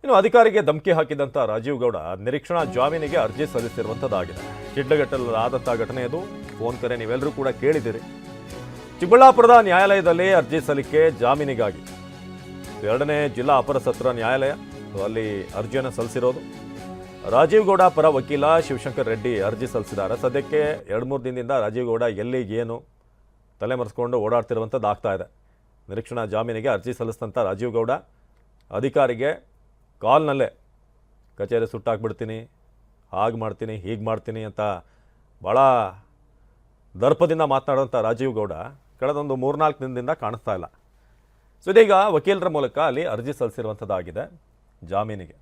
ಇನ್ನು ಅಧಿಕಾರಿಗೆ ಧಮಕಿ ಹಾಕಿದಂತ ರಾಜೀವ್ ಗೌಡ ನಿರೀಕ್ಷಣಾ ಜಾಮೀನಿಗೆ ಅರ್ಜಿ ಸಲ್ಲಿಸಿರುವಂತದ್ದಾಗಿದೆ. ಶಿಡ್ಲಘಟ್ಟಲಾದಂತಹ ಘಟನೆ ಅದು. ಫೋನ್ ಕರೆ ನೀವೆಲ್ಲರೂ ಕೂಡ ಕೇಳಿದಿರಿ. ಚಿಕ್ಕಬಳ್ಳಾಪುರದ ನ್ಯಾಯಾಲಯದಲ್ಲಿ ಅರ್ಜಿ ಸಲ್ಲಿಕೆ ಜಾಮೀನಿಗಾಗಿ 2ನೇ ಜಿಲ್ಲಾ ಅಪರ ಸತ್ರ ನ್ಯಾಯಾಲಯ ಅಲ್ಲಿ ಅರ್ಜಿಯನ್ನು ಸಲ್ಲಿಸಿರೋದು. ರಾಜೀವ್ ಗೌಡ ಪರ ವಕೀಲ ಶಿವಶಂಕರ್ ರೆಡ್ಡಿ ಅರ್ಜಿ ಸಲ್ಲಿಸಿದ್ದಾರೆ. ಸದ್ಯಕ್ಕೆ 2-3 ದಿನದಿಂದ ರಾಜೀವ್ ಗೌಡ ಎಲ್ಲಿ ಏನು ತಲೆಮರೆಸ್ಕೊಂಡು ಓಡಾಡ್ತಿರುವಂಥದ್ದು ಆಗ್ತಾ ಇದೆ. ನಿರೀಕ್ಷಣಾ ಜಾಮೀನಿಗೆ ಅರ್ಜಿ ಸಲ್ಲಿಸಿದಂಥ ರಾಜೀವ್ ಗೌಡ ಅಧಿಕಾರಿಗೆ ಕಾಲ್ನಲ್ಲೇ ಕಚೇರಿ ಸುಟ್ಟಾಕ್ಬಿಡ್ತೀನಿ, ಹಾಗೆ ಮಾಡ್ತೀನಿ, ಹೀಗೆ ಮಾಡ್ತೀನಿ ಅಂತ ಭಾಳ ದರ್ಪದಿಂದ ಮಾತನಾಡುವಂಥ ರಾಜೀವ್ ಗೌಡ ಕಳೆದೊಂದು 3-4 ದಿನದಿಂದ ಕಾಣಿಸ್ತಾ ಇಲ್ಲ. ಸೊ ಇದೀಗ ವಕೀಲರ ಮೂಲಕ ಅಲ್ಲಿ ಅರ್ಜಿ ಸಲ್ಲಿಸಿರುವಂಥದ್ದಾಗಿದೆ ಜಾಮೀನಿಗೆ.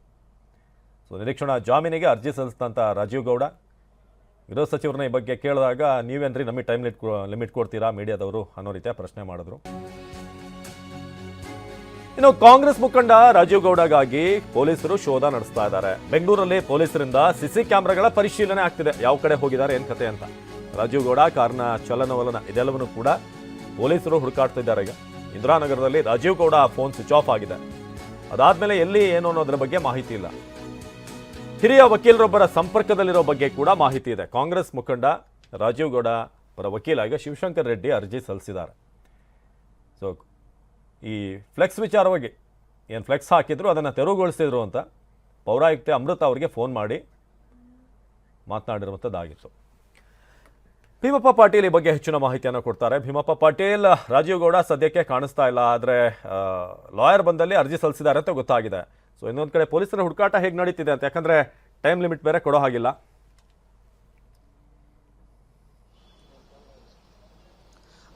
ಸೊ ನಿರೀಕ್ಷಣಾ ಜಾಮೀನಿಗೆ ಅರ್ಜಿ ಸಲ್ಲಿಸಿದಂಥ ರಾಜೀವ್ ಗೌಡ ಗೃಹ ಸಚಿವರನ್ನ ಈ ಬಗ್ಗೆ ಕೇಳಿದಾಗ ನೀವೇನ್ರಿ ನಮಗೆ ಟೈಮ್ ಲಿಮಿಟ್ ಕೊಡ್ತೀರಾ ಮೀಡಿಯಾದವರು ಅನ್ನೋ ರೀತಿಯ ಪ್ರಶ್ನೆ ಮಾಡಿದ್ರು. ಇನ್ನು ಕಾಂಗ್ರೆಸ್ ಮುಖಂಡ ರಾಜೀವ್ ಗೌಡಗಾಗಿ ಪೊಲೀಸರು ಶೋಧ ನಡೆಸ್ತಾ ಇದ್ದಾರೆ. ಬೆಂಗಳೂರಲ್ಲಿ ಪೊಲೀಸರಿಂದ ಸಿಸಿ ಕ್ಯಾಮೆರಾಗಳ ಪರಿಶೀಲನೆ ಆಗ್ತಿದೆ. ಯಾವ ಕಡೆ ಹೋಗಿದ್ದಾರೆ ಏನ್ ಕತೆ ಅಂತ. ರಾಜೀವ್ ಗೌಡ ಕಾರ್ನ ಚಲನವಲನ ಇದೆಲ್ಲವನ್ನೂ ಕೂಡ ಪೊಲೀಸರು ಹುಡುಕಾಡ್ತಿದ್ದಾರೆ. ಈಗ ಇಂದಿರಾನಗರದಲ್ಲಿ Rajeev Gowda phone switch off ಆಗಿದೆ. ಅದಾದ್ಮೇಲೆ ಎಲ್ಲಿ ಏನು ಅನ್ನೋದ್ರ ಬಗ್ಗೆ ಮಾಹಿತಿ ಇಲ್ಲ. ಹಿರಿಯ ವಕೀಲರೊಬ್ಬರ ಸಂಪರ್ಕದಲ್ಲಿರೋ ಬಗ್ಗೆ ಕೂಡ ಮಾಹಿತಿ ಇದೆ. ಕಾಂಗ್ರೆಸ್ ಮುಖಂಡ ರಾಜೀವ್ ಗೌಡ ಪರ ವಕೀಲ ಈಗ ಶಿವಶಂಕರ್ ರೆಡ್ಡಿ ಅರ್ಜಿ ಸಲ್ಲಿಸಿದ್ದಾರೆ. ಸೊ ಈ ಫ್ಲೆಕ್ಸ್ ವಿಚಾರವಾಗಿ ಏನು ಫ್ಲೆಕ್ಸ್ ಹಾಕಿದ್ರು ಅದನ್ನು ತೆರವುಗೊಳಿಸಿದ್ರು ಅಂತ ಪೌರಾಯುಕ್ತೆ ಅಮೃತ ಅವರಿಗೆ ಫೋನ್ ಮಾಡಿ ಮಾತನಾಡಿರುವಂಥದ್ದಾಗಿತ್ತು. ಭೀಮಪ್ಪ ಪಾಟೀಲ್ ಈ ಬಗ್ಗೆ ಹೆಚ್ಚಿನ ಮಾಹಿತಿಯನ್ನು ಕೊಡ್ತಾರೆ. ಭೀಮಪ್ಪ ಪಾಟೀಲ್, ರಾಜೀವ್ ಗೌಡ ಸದ್ಯಕ್ಕೆ ಕಾಣಿಸ್ತಾ ಇಲ್ಲ, ಆದರೆ ಲಾಯರ್ ಬಂದಲ್ಲಿ ಅರ್ಜಿ ಸಲ್ಲಿಸಿದ್ದಾರೆ ಅಂತ ಗೊತ್ತಾಗಿದೆ. ಸೊ ಇನ್ನೊಂದು ಕಡೆ ಪೊಲೀಸರ ಹುಡುಕಾಟ ಹೇಗೆ ನಡೀತಿದೆ ಅಂತ, ಯಾಕಂದರೆ ಟೈಮ್ ಲಿಮಿಟ್ ಬೇರೆ ಕೊಡೋ ಹಾಗಿಲ್ಲ.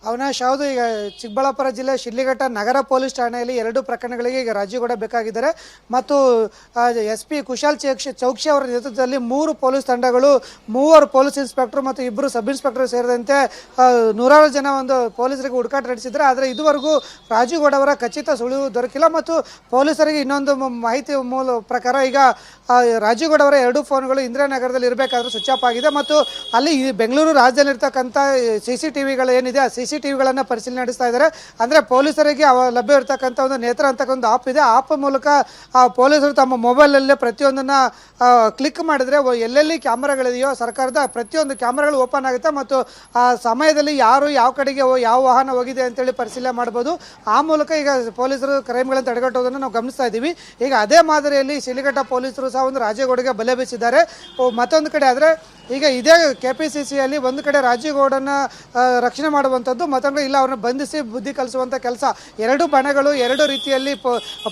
ಅವಿನಾಶ್, ಹೌದು. ಈಗ ಚಿಕ್ಕಬಳ್ಳಾಪುರ ಜಿಲ್ಲೆ ಶಿಡ್ಲಘಟ್ಟ ನಗರ ಪೊಲೀಸ್ ಠಾಣೆಯಲ್ಲಿ 2 ಪ್ರಕರಣಗಳಿಗೆ ಈಗ ರಾಜೀವ್ ಗೌಡ ಬೇಕಾಗಿದ್ದಾರೆ. ಮತ್ತು SP ಕುಶಾಲ್ ಚೌಕ್ಷಿ ಅವರ ನೇತೃತ್ವದಲ್ಲಿ 3 ಪೊಲೀಸ್ ತಂಡಗಳು, 3 ಪೊಲೀಸ್ ಇನ್ಸ್ಪೆಕ್ಟರ್ ಮತ್ತು 2 ಸಬ್ ಇನ್ಸ್ಪೆಕ್ಟರ್ ಸೇರಿದಂತೆ 100 ಜನ ಒಂದು ಪೊಲೀಸರಿಗೆ ಹುಡುಕಾಟ ನಡೆಸಿದ್ದಾರೆ. ಆದರೆ ಇದುವರೆಗೂ ರಾಜೀವ್ ಗೌಡ ಅವರ ಖಚಿತ ಸುಳಿವು ದೊರಕಿಲ್ಲ. ಮತ್ತು ಪೊಲೀಸರಿಗೆ ಇನ್ನೊಂದು ಮಾಹಿತಿ ಮೂಲ ಪ್ರಕಾರ ಈಗ ರಾಜೀವ್ ಗೌಡ ಅವರ 2 ಫೋನ್ಗಳು ಇಂದಿರಾನಗರದಲ್ಲಿ ಇರಬೇಕಾದ್ರೂ ಸ್ವಿಚ್ ಆಫ್ ಆಗಿದೆ. ಮತ್ತು ಅಲ್ಲಿ ಬೆಂಗಳೂರು ರಾಜ್ಯದಲ್ಲಿರ್ತಕ್ಕಂಥ CCTVಗಳು ಏನಿದೆ ಆ CCTVಗಳನ್ನು ಪರಿಶೀಲನೆ ನಡೆಸ್ತಾ ಇದ್ದಾರೆ. ಅಂದರೆ ಪೊಲೀಸರಿಗೆ ಲಭ್ಯ ಇರತಕ್ಕಂಥ ಒಂದು ನೇತ್ರ ಅಂತಕ್ಕ ಒಂದು ಆಪ್ ಇದೆ. ಆಪ್ ಮೂಲಕ ಪೊಲೀಸರು ತಮ್ಮ ಮೊಬೈಲಲ್ಲೇ ಪ್ರತಿಯೊಂದನ್ನು ಕ್ಲಿಕ್ ಮಾಡಿದ್ರೆ ಎಲ್ಲೆಲ್ಲಿ ಕ್ಯಾಮ್ರಾಗಳಿದೆಯೋ ಸರ್ಕಾರದ ಪ್ರತಿಯೊಂದು ಕ್ಯಾಮ್ರಾಗಳು ಓಪನ್ ಆಗುತ್ತೆ. ಮತ್ತು ಆ ಸಮಯದಲ್ಲಿ ಯಾರು ಯಾವ ಕಡೆಗೆ ಯಾವ ವಾಹನ ಹೋಗಿದೆ ಅಂತೇಳಿ ಪರಿಶೀಲನೆ ಮಾಡ್ಬೋದು. ಆ ಮೂಲಕ ಈಗ ಪೊಲೀಸರು ಕ್ರೈಮ್ಗಳನ್ನು ತಡೆಗಟ್ಟೋದನ್ನು ನಾವು ಗಮನಿಸ್ತಾ ಇದ್ದೀವಿ. ಈಗ ಅದೇ ಮಾದರಿಯಲ್ಲಿ ಶಿಡ್ಲಘಟ್ಟ ಪೊಲೀಸರು ಸಹ ಒಂದು ರಾಜೀವ್ ಗೌಡಗೆ ಬಲೆ ಬೀಸಿದ್ದಾರೆ. ಮತ್ತೊಂದು ಕಡೆ ಆದರೆ ಈಗ ಇದೇ KPCCಯಲ್ಲಿ ಒಂದು ಕಡೆ ರಾಜೀವ್ ಗೌಡನ ರಕ್ಷಣೆ ಮಾಡುವಂಥದ್ದು, ಮತ್ತೊಂದು ಇಲ್ಲ ಅವ್ರನ್ನ ಬಂಧಿಸಿ ಬುದ್ಧಿ ಕಲಿಸುವಂಥ ಕೆಲಸ. 2 ಬಣಗಳು 2 ರೀತಿಯಲ್ಲಿ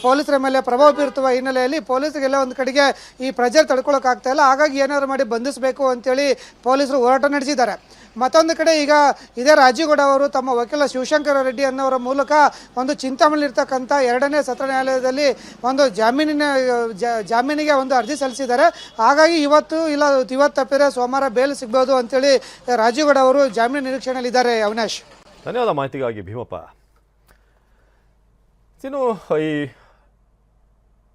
ಪೊಲೀಸರ ಮೇಲೆ ಪ್ರಭಾವ ಬೀರುತ್ತವ ಹಿನ್ನೆಲೆಯಲ್ಲಿ ಪೊಲೀಸರಿಗೆಲ್ಲ ಒಂದು ಕಡೆಗೆ ಈ ಪ್ರೆಜರ್ ತಡ್ಕೊಳ್ಳೋಕ್ಕಾಗ್ತಾ ಇಲ್ಲ. ಹಾಗಾಗಿ ಏನಾದ್ರು ಮಾಡಿ ಬಂಧಿಸಬೇಕು ಅಂತೇಳಿ ಪೊಲೀಸರು ಹೋರಾಟ ನಡೆಸಿದ್ದಾರೆ. ಮತ್ತೊಂದು ಕಡೆ ಈಗ ಇದೇ ರಾಜೀವ್ ಗೌಡ ಅವರು ತಮ್ಮ ವಕೀಲ ಶಿವಶಂಕರ ರೆಡ್ಡಿ ಅನ್ನೋರ ಮೂಲಕ ಒಂದು ಚಿಂತಾಮಣಿಲಿರ್ತಕ್ಕಂಥ 2ನೇ ಸತ್ರ ನ್ಯಾಯಾಲಯದಲ್ಲಿ ಒಂದು ಜಾಮೀನಿಗೆ ಒಂದು ಅರ್ಜಿ ಸಲ್ಲಿಸಿದ್ದಾರೆ. ಹಾಗಾಗಿ ಇವತ್ತು ತಪ್ಪಿದ್ರೆ ಸೋಮವಾರ ಬೇಲ್ ಸಿಗ್ಬೋದು ಅಂತೇಳಿ ರಾಜೀವ್ ಗೌಡ ಅವರು ಜಾಮೀನು ನಿರೀಕ್ಷಣೆಯಲ್ಲಿದ್ದಾರೆ. ಅವಿನಾಶ್, ಧನ್ಯವಾದ ಮಾಹಿತಿಗಾಗಿ ಭೀಮಪ್ಪ. ಇನ್ನು ಈ